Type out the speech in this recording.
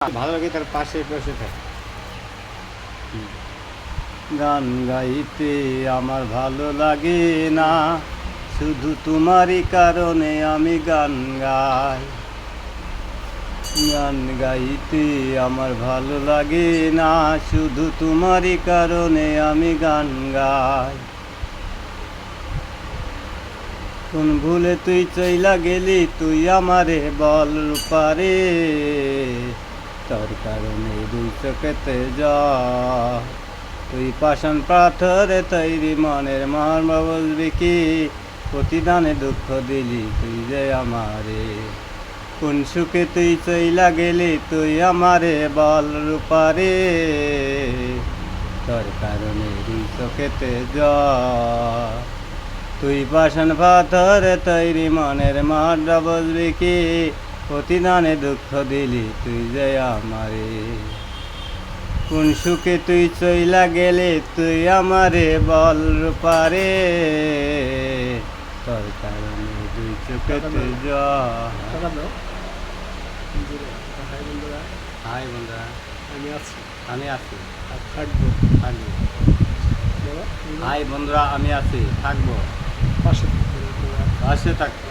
ভালো লাগে তার পাশে বসে থাকে। গান গাইতে আমার ভালো লাগে না, শুধু তোমারই কারণে আমি গান গাই। গান গাইতে আমার ভালো লাগে না, শুধু তোমারই কারণে আমি গান গাই। কোন ভুলে তুই চইলা গেলি, তুই আমারে বল রূপারে, তোর কারণে দুই চোখেতে জল। তুই পাষাণ পাথরে তৈরি মনের মর্ম বলবি কি, প্রতিদানে দুঃখ দিলি তুই যে আমারে। কোন সুখে তুই চইলা গেলি, তুই আমারে বল রূপারে, তোর কারণে দুই চোখেতে জল। তুই পাষাণ পাথরে তৈরি মনের মর্ম বলবি কি, প্রতিদানে দুঃখ দিলি তুই যে আমারে। কোন সুখে তুই চইলা গেলে, তুই আমারে বল রূপারে, তোর কারণে দুই চোখেতে জল। হাই বন্ধুরা, আমি আছি থাকবো। হাই বন্ধুরা, আমি আছি থাকবো, পাশে থাকবো।